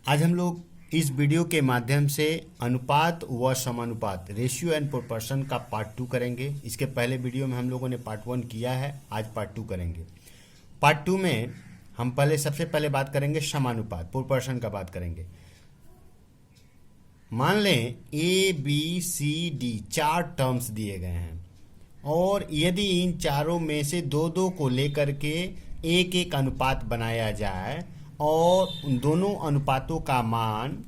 आज हम लोग इस वीडियो के माध्यम से अनुपात व समानुपात रेशियो एंड प्रोपोर्शन का पार्ट 2 करेंगे। इसके पहले वीडियो में हम लोगों ने पार्ट 1 किया है, आज पार्ट 2 करेंगे। पार्ट 2 में हम सबसे पहले बात करेंगे समानुपात, प्रोपोर्शन का बात करेंगे। मान लें A B C D 4 terms दिए गए हैं और यदि इन चारों में से दो दो को लेकर के एक एक अनुपात बनाया जाए और उन दोनों अनुपातों का मान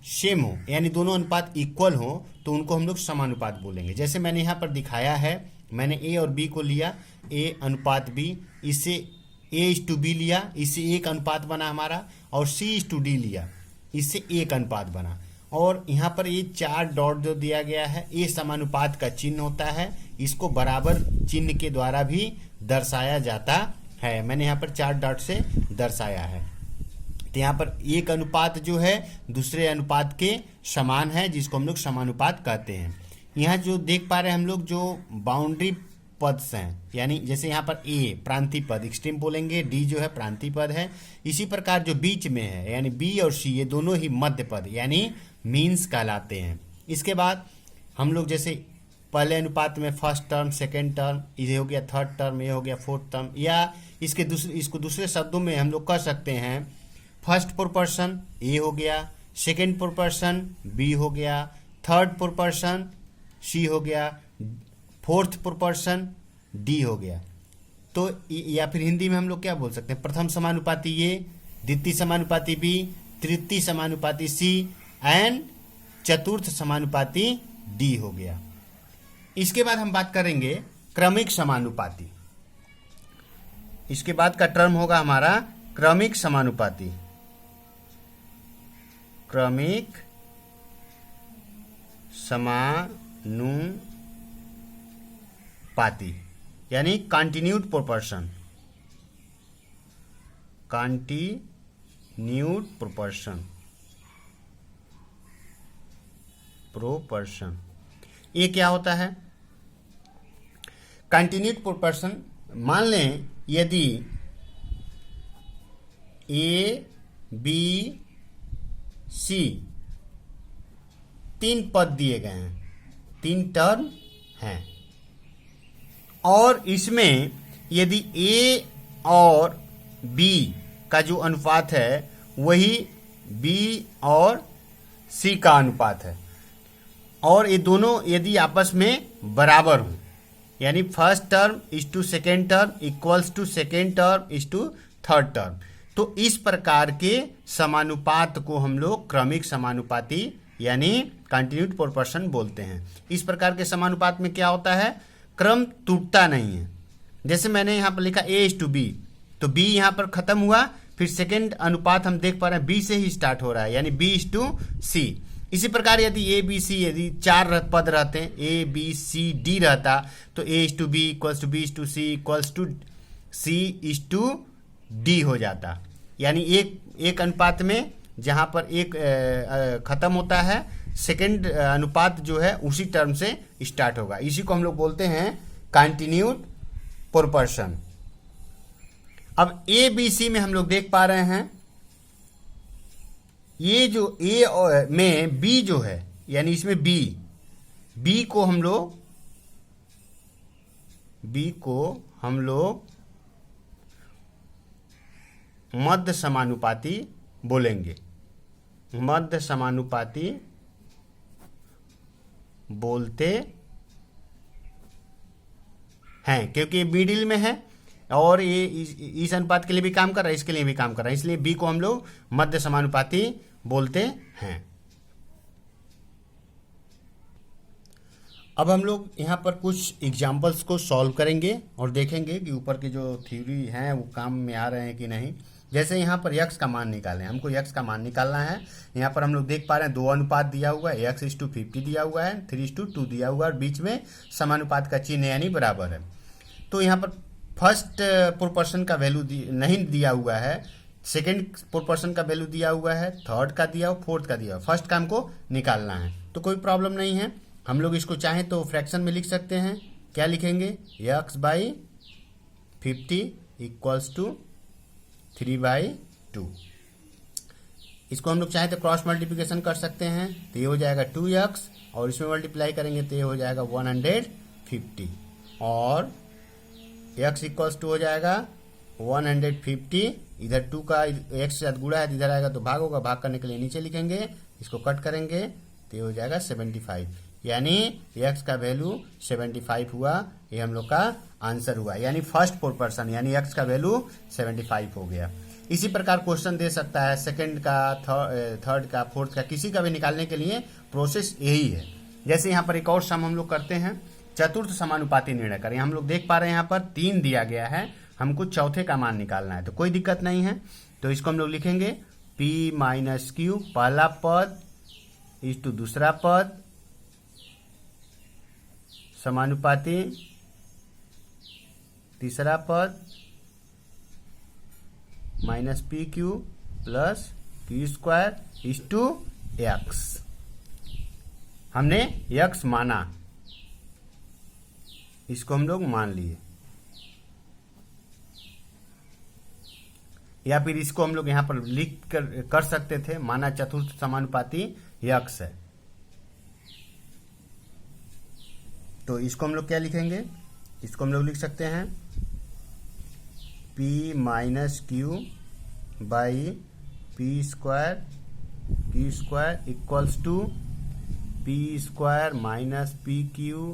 सेम हो, यानी दोनों अनुपात इक्वल हो, तो उनको हम लोग समानुपात बोलेंगे। जैसे मैंने यहाँ पर दिखाया है, मैंने ए और बी को लिया, ए अनुपात बी, इससे A:B लिया, इससे एक अनुपात बना हमारा, और C:D लिया, इससे एक अनुपात बना। और यहाँ पर ये 4 डॉट जो दिया गया है, ये समानुपात का चिन्ह होता है, इसको बराबर चिन्ह के द्वारा भी दर्शाया जाता है। मैंने यहाँ पर 4 डॉट से दर्शाया है। तो यहाँ पर एक अनुपात जो है दूसरे अनुपात के समान है, जिसको हम लोग समानुपात कहते हैं। यहाँ जो देख पा रहे हैं हम लोग, जो बाउंड्री पद हैं, यानी जैसे यहाँ पर ए प्रांतीय पद एक्सट्रीम बोलेंगे, डी जो है प्रांतीय पद है। इसी प्रकार जो बीच में है यानी बी और सी, ये दोनों ही मध्य पद यानी मीन्स कहलाते हैं। इसके बाद हम लोग जैसे पहले अनुपात में फर्स्ट टर्म, सेकेंड टर्म, ये हो गया थर्ड टर्म, ये हो गया फोर्थ टर्म, या इसको दूसरे शब्दों में हम लोग कह सकते हैं फर्स्ट प्रोपोर्शन ए हो गया, सेकेंड प्रोपोर्शन बी हो गया, थर्ड प्रोपोर्शन सी हो गया, फोर्थ प्रोपोर्शन डी हो गया। तो या फिर हिंदी में हम लोग क्या बोल सकते हैं, प्रथम समानुपाती ए, द्वितीय समानुपाती बी, तृतीय समानुपाती सी एंड चतुर्थ समानुपाती डी हो गया। इसके बाद हम बात करेंगे क्रमिक समानुपाती। इसके बाद का टर्म होगा हमारा क्रमिक समानुपाती। क्रमिक समानुपाती यानी कंटिन्यूड प्रोपोर्शन। कंटिन्यूड प्रोपोर्शन ये क्या होता है? कंटिन्यूड प्रोपोर्शन, मान लें यदि ए बी सी 3 पद दिए गए हैं, 3 टर्म हैं, और इसमें यदि ए और बी का जो अनुपात है वही बी और सी का अनुपात है, और ये दोनों यदि आपस में बराबर हों, यानी first term is to second term equals to second term is to third term, तो इस प्रकार के समानुपात को हम लोग क्रमिक समानुपाती यानी कंटिन्यूड प्रोपोर्शन बोलते हैं। इस प्रकार के समानुपात में क्या होता है, क्रम टूटता नहीं है। जैसे मैंने यहाँ पर लिखा A:B, तो B यहाँ पर खत्म हुआ, फिर सेकेंड अनुपात हम देख पा रहे हैं B से ही स्टार्ट हो रहा है, यानी B:C। इसी प्रकार यदि ए बी सी, यदि 4 पद रहते हैं, ए बी सी डी रहता, तो A:B equals to B:C equals to C:D हो जाता। यानी एक अनुपात में जहां पर एक खत्म होता है, सेकेंड अनुपात जो है उसी टर्म से स्टार्ट होगा। इसी को हम लोग बोलते हैं कंटिन्यूड प्रोपोर्शन। अब ए बी सी में हम लोग देख पा रहे हैं, ये जो ए में बी जो है, यानी इसमें बी को हम लोग मध्य समानुपाती बोलेंगे। मध्य समानुपाती बोलते हैं क्योंकि ये मिडिल में है और ये इस अनुपात के लिए भी काम कर रहा है, इसके लिए भी काम कर रहा है, इसलिए बी को हम लोग मध्य समानुपाती बोलते हैं। अब हम लोग यहाँ पर कुछ एग्जाम्पल्स को सॉल्व करेंगे और देखेंगे कि ऊपर की जो थ्योरी हैं वो काम में आ रहे हैं कि नहीं। जैसे यहाँ पर यक्स का मान निकालें, हमको यक्स का मान निकालना है। यहाँ पर हम लोग देख पा रहे हैं 2 अनुपात दिया हुआ है, x:50 दिया हुआ है, 3:2 दिया हुआ है, और बीच में समानुपात का चिन्ह यानी बराबर है। तो यहाँ पर फर्स्ट प्रोपोर्शन का वैल्यू नहीं दिया हुआ है, सेकेंड प्रोपोर्शन का वैल्यू दिया हुआ है, थर्ड का दिया हुआ, फोर्थ का दिया हुआ, फर्स्ट का हमको निकालना है। तो कोई प्रॉब्लम नहीं है, हम लोग इसको चाहें तो फ्रैक्शन में लिख सकते हैं। क्या लिखेंगे, x/50 इक्वल्स टू 3/2। इसको हम लोग चाहे तो क्रॉस मल्टीप्लिकेशन कर सकते हैं, तो ये हो जाएगा 2x और इसमें मल्टीप्लाई करेंगे तो ये हो जाएगा 150 और x इक्वल्स टू हो जाएगा 150। इधर 2 का x के साथ गुणा है तो इधर आएगा तो भाग होगा, भाग करने के लिए नीचे लिखेंगे, इसको कट करेंगे तो ये हो जाएगा 75, यानी x का वैल्यू 75 हुआ। ये हम लोग का आंसर हुआ, यानी फर्स्ट प्रोपोर्शन यानी x का वैल्यू 75 हो गया। इसी प्रकार क्वेश्चन दे सकता है सेकंड का, थर्ड का, फोर्थ का, किसी का भी निकालने के लिए प्रोसेस यही है। जैसे यहाँ पर एक और सम हम लोग करते हैं, चतुर्थ समानुपाती निर्णय करें। हम लोग देख पा रहे हैं यहाँ पर 3 दिया गया है, हमको चौथे का मान निकालना है, तो कोई दिक्कत नहीं है। तो इसको हम लोग लिखेंगे p माइनस क्यू पहला पद इस टू दूसरा पद समानुपाती तीसरा पद minus p q plus q square इस टू एक्स। हमने x माना, इसको हम लोग मान लिए, या फिर इसको हम लोग यहां पर लिख कर सकते थे, माना चतुर्थ समानुपाती x है। तो इसको हम लोग क्या लिखेंगे, इसको हम लोग लिख सकते हैं p minus q by p square equals to p square minus p q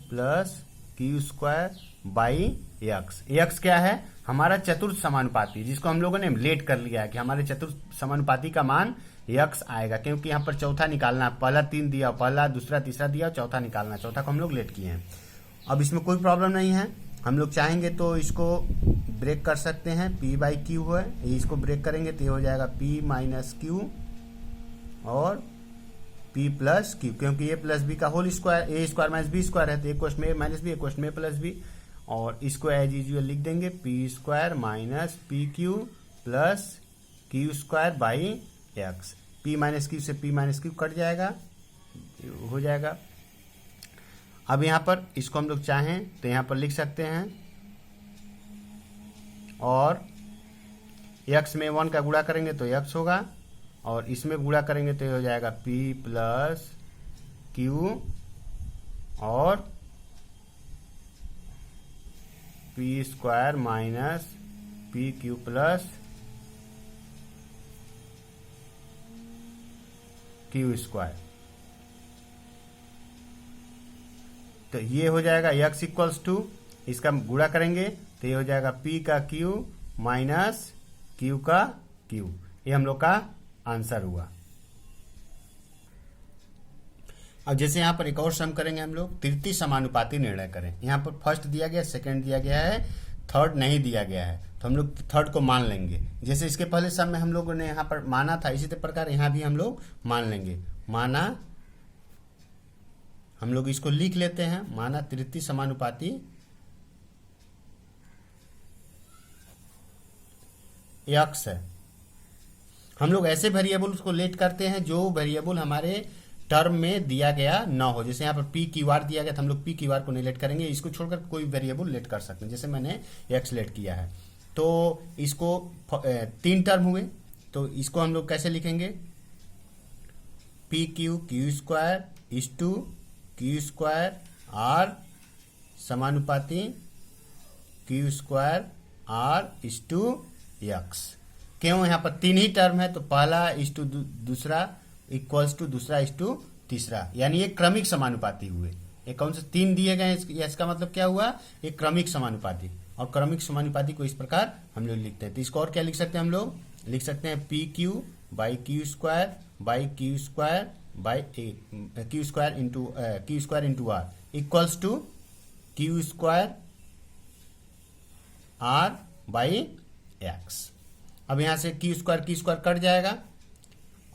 plus q square by x. X क्या है, हमारा चतुर्थ समानुपाती, जिसको हम लोगों ने लेट कर लिया है कि हमारे चतुर्थ समानुपाती का मान x आएगा, क्योंकि यहाँ पर चौथा निकालना, पहला 3 दिया, पहला दूसरा तीसरा दिया, चौथा निकालना, चौथा को हम लोग लेट किए हैं। अब इसमें कोई प्रॉब्लम नहीं है, हम लोग चाहेंगे तो इसको ब्रेक कर सकते हैं, p बाई क्यू है, इसको ब्रेक करेंगे तो ये हो जाएगा p माइनस क्यू और p प्लस क्यू, क्योंकि ए प्लस बी का होल स्क्वायर, ए स्क्वायर माइनस बी स्क्वायर है, तो एक क्वेश्चन में ए माइनस बी, एक क्वेश्चन में ए प्लस बी, और इसको एज यूजुअल लिख देंगे p square minus p q plus q square by x. p minus Q से p माइनस क्यू कट जाएगा, हो जाएगा। अब यहाँ पर इसको हम लोग चाहें तो यहाँ पर लिख सकते हैं, और x में 1 का गुणा करेंगे तो x होगा, और इसमें गुणा करेंगे तो ये हो जाएगा p प्लस क्यू और p square minus p q plus q square. तो ये हो जाएगा x इक्वल्स टू, इसका गुणा करेंगे तो ये हो जाएगा p का q माइनस q का q। ये हम लोग का आंसर हुआ। अब जैसे यहाँ पर एक और सम करेंगे हम लोग, तृतीय समानुपाती निर्णय करें। यहाँ पर फर्स्ट दिया गया, सेकंड दिया गया है, थर्ड नहीं दिया गया है, तो हम लोग थर्ड को मान लेंगे। जैसे इसके पहले सम में हम लोगों ने यहाँ पर माना था, इसी प्रकार यहाँ भी हम लोग मान लेंगे। माना, हम लोग इसको लिख लेते हैं, माना तृतीय समानुपाती x है। हम लोग ऐसे वेरिएबल को लेट करते हैं जो वेरिएबल हमारे टर्म में दिया गया ना हो। जैसे यहाँ पर पी क्यू आर दिया गया था, हम लोग पी क्यू आर को नहीं लेट करेंगे, इसको छोड़कर कोई वेरिएबल लेट कर सकते हैं। जैसे मैंने एक्स लेट किया है, तो इसको 3 टर्म हुए, तो इसको हम लोग कैसे लिखेंगे, पी क्यू क्यू स्क्वायर इस टू क्यू स्क्वायर आर समानुपाती क्यू स्क्वायर आर इस टू एक्स। क्यों, यहाँ पर 3 ही टर्म है, तो पहला इस टू दूसरा इक्वल्स टू दूसरा इस टू तीसरा, यानी ये क्रमिक समानुपाती हुए। ये कौन से 3 दिए गए हैं, इसका मतलब क्या हुआ, एक क्रमिक समानुपाती। और क्रमिक समानुपाती को इस प्रकार हम लोग लिखते हैं। तो इसको और क्या लिख सकते हैं, हम लोग लिख सकते हैं p q by q square by q square by q square into r equals to q square r by x. अब यहां से क्यू स्क्वायर कट जाएगा,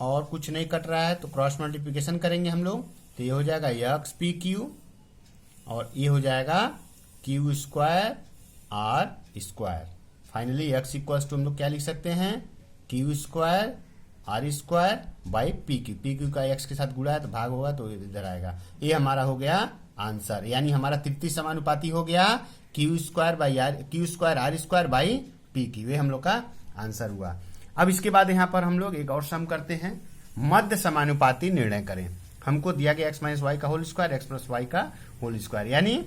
और कुछ नहीं कट रहा है, तो क्रॉस मल्टीप्लिकेशन करेंगे हम लोग, तो ये हो जाएगा एक्स पी क्यू और ये हो जाएगा q square r square. Finally x equals to हम लोग क्या लिख सकते हैं, q square r square by p q का एक्स के साथ गुणा है तो भाग होगा, तो इधर आएगा। ये हमारा हो गया आंसर, यानी हमारा तृतीय समानुपाती हो गया q square r square by p q. ये हम लोग का आंसर हुआ। अब इसके बाद यहाँ पर हम लोग एक और सम करते हैं, मध्य समानुपाती निर्णय करें। हमको दिया गया x माइनस वाई का whole square, x plus y का होल स्क्वायर, यानी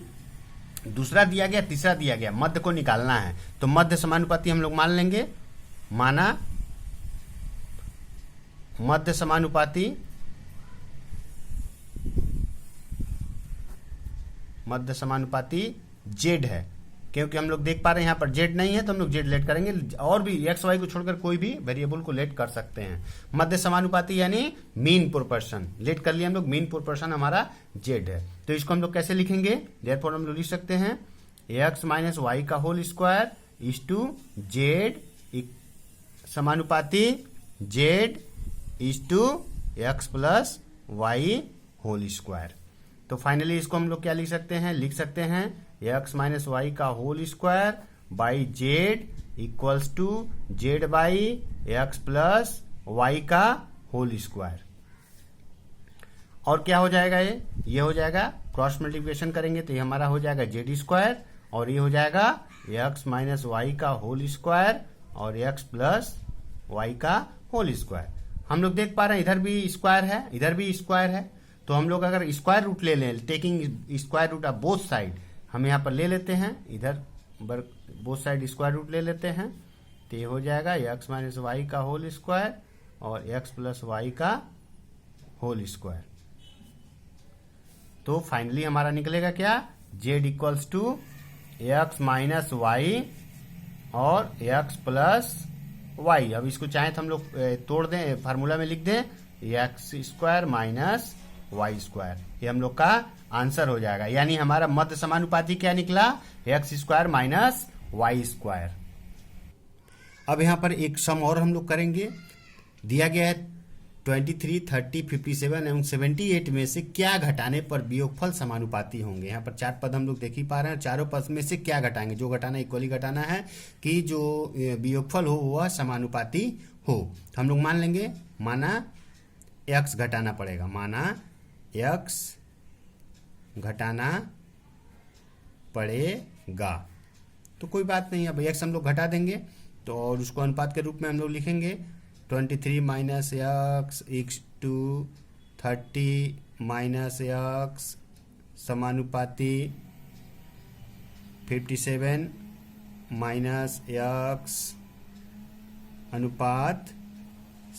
दूसरा दिया गया, तीसरा दिया गया, मध्य को निकालना है। तो मध्य समानुपाती हम लोग मान लेंगे, माना मध्य समानुपाती, मध्य समानुपाती z है, क्योंकि हम लोग देख पा रहे हैं यहाँ पर z नहीं है तो हम लोग z लेट करेंगे, और भी x y को छोड़कर कोई भी वेरिएबल को लेट कर सकते हैं। मध्य समानुपाती यानी मीन प्रोपोर्शन, लेट कर लिया हम लोग, मीन प्रोपोर्शन हमारा z है। तो इसको हम लोग कैसे लिखेंगे, देयरफॉर हम लोग लिख सकते हैं x माइनस वाई का whole square is to z समानुपाती z is to x plus y whole square. तो फाइनली इसको हम लोग क्या लिख सकते हैं, लिख सकते हैं x माइनस वाई का whole square by z equals to z by x plus y का होल स्क्वायर। और क्या हो जाएगा, ये हो जाएगा, क्रॉस मल्टीप्लिकेशन करेंगे तो ये हमारा हो जाएगा जेड स्क्वायर, और ये हो जाएगा x माइनस वाई का होल स्क्वायर और x प्लस वाई का होल स्क्वायर। हम लोग देख पा रहे हैं इधर भी स्क्वायर है, इधर भी स्क्वायर है, तो हम लोग अगर स्क्वायर रूट ले लें, taking square root of both side, हम यहाँ पर ले लेते हैं, इधर बोथ साइड स्क्वायर रूट ले लेते हैं, तो ये हो जाएगा x माइनस वाई का होल स्क्वायर और x प्लस वाई का होल स्क्वायर। तो फाइनली हमारा निकलेगा क्या, z equals to x minus y और x प्लस वाई। अब इसको चाहे तो हम लोग तोड़ दें, फार्मूला में लिख दें x square minus y square, ये हम लोग का आंसर हो जाएगा। यानी हमारा मध्य समानुपाती क्या निकला, x square minus y square. अब यहाँ पर एक सम और हम लोग करेंगे, दिया गया है 23, 30, 57 एवं 78 में से क्या घटाने पर वियोगफल समानुपाती होंगे। यहाँ पर 4 पद हम लोग देख ही पा रहे हैं, चारों पद में से क्या घटाएंगे, जो घटाना इक्वली घटाना है कि जो वियोगफल हो वह समानुपाती हो। हम लोग मान लेंगे, माना x घटाना पड़ेगा, माना x घटाना पड़ेगा, तो कोई बात नहीं, अब x हम लोग घटा देंगे तो, और उसको अनुपात के रूप में हम लोग लिखेंगे 23 minus x is to 30 minus x समानुपाती 57 माइनस एक्स अनुपात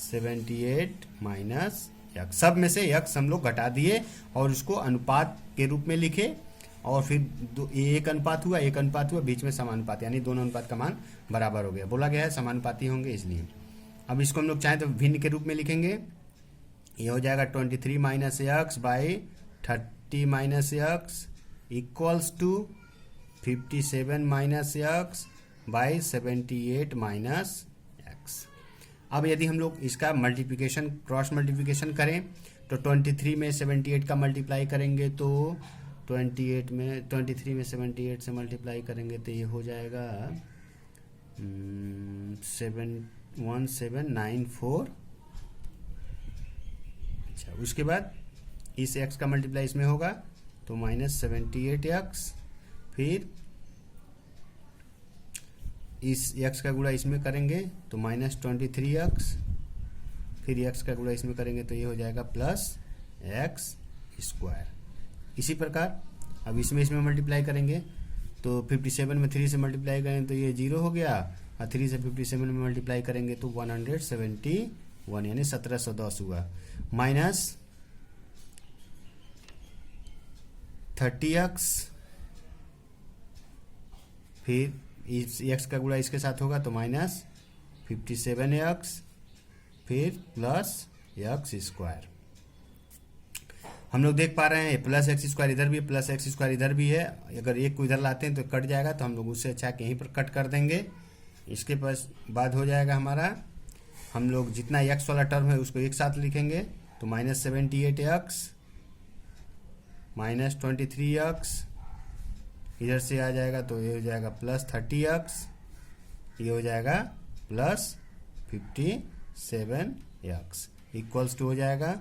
78 माइनस एक्स। सब में से एक्स हम लोग घटा दिए और उसको अनुपात के रूप में लिखे, और फिर एक अनुपात हुआ, एक अनुपात हुआ, बीच में समानुपात, यानी दोनों अनुपात का मान बराबर हो गया। बोला गया है समानुपाती होंगे इसलिए। अब इसको हम लोग चाहें तो भिन्न के रूप में लिखेंगे, ये हो जाएगा 23 minus x by 30 minus x equals to 57 minus x by 78 minus x. अब यदि हम लोग इसका मल्टीप्लिकेशन, क्रॉस मल्टीप्लिकेशन करें तो 23 में 78 का मल्टीप्लाई करेंगे तो 23 में 78 से मल्टीप्लाई करेंगे तो ये हो जाएगा 1794। अच्छा, उसके बाद इस x का मल्टीप्लाई इसमें होगा तो माइनस 78x, फिर इस x का गुणा इसमें करेंगे तो माइनस 23x, फिर x का गुणा इसमें करेंगे तो ये हो जाएगा प्लस एक्स स्क्वायर। इसी प्रकार अब इसमें मल्टीप्लाई करेंगे तो 57 में 3 से मल्टीप्लाई करेंगे तो ये 0 हो गया, और 3 से 57 में मल्टीप्लाई करेंगे तो 171 यानी 1710 हुआ, माइनस 30x, फिर इस x का गुणा इसके साथ होगा तो माइनस 57x, फिर प्लस एक्स स्क्वायर। हम लोग देख पा रहे हैं प्लस एक्स स्क्वायर इधर भी है, प्लस एक्स स्क्वायर इधर भी है, अगर एक को इधर लाते हैं तो कट जाएगा, तो हम लोग उससे अच्छा कि यहीं पर कट कर देंगे। इसके पास बाद हो जाएगा हमारा, हम लोग जितना एक्स वाला टर्म है उसको एक साथ लिखेंगे तो माइनस 78x माइनस 23x, इधर से आ जाएगा तो ये हो जाएगा प्लस 30x, ये हो जाएगा प्लस 57x इक्वल्स टू हो जाएगा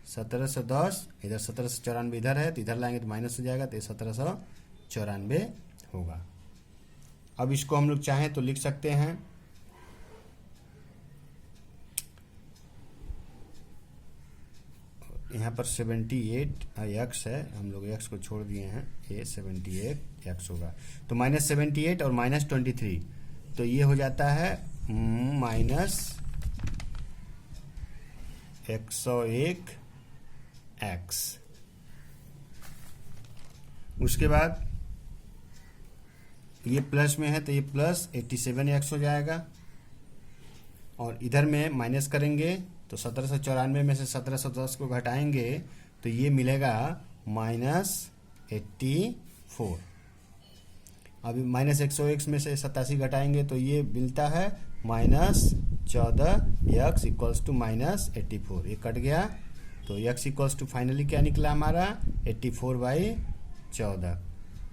1710, इधर 1794 इधर है तो इधर लाएंगे तो माइनस हो जाएगा, तो 1794 होगा। अब इसको हम लोग चाहें तो लिख सकते हैं यहाँ पर 78 एक्स है, हम लोग एक्स को छोड़ दिए हैं, ये 78 एक्स होगा। तो -78 और -23, तो ये हो जाता है -101 एक्स। उसके बाद ये प्लस में है तो ये +87 एक्स हो जाएगा, और इधर में माइनस करेंगे तो 1794 में से 1710 को घटाएंगे तो ये मिलेगा -84। अभी -101 में से 87 घटाएंगे तो ये मिलता है -14 इक्वल्स टू -84। ये कट गया तो x इक्वल्स टू फाइनली क्या निकला हमारा 84/14,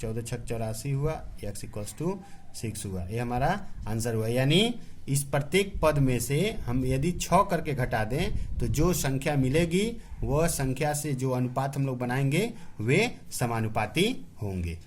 14 छक 84 हुआ, x इक्वल्स टू 6 हुआ। ये हमारा आंसर हुआ। यानी इस प्रत्येक पद में से हम यदि 6 करके घटा दें तो जो संख्या मिलेगी वह संख्या से जो अनुपात हम लोग बनाएंगे वे समानुपाती होंगे।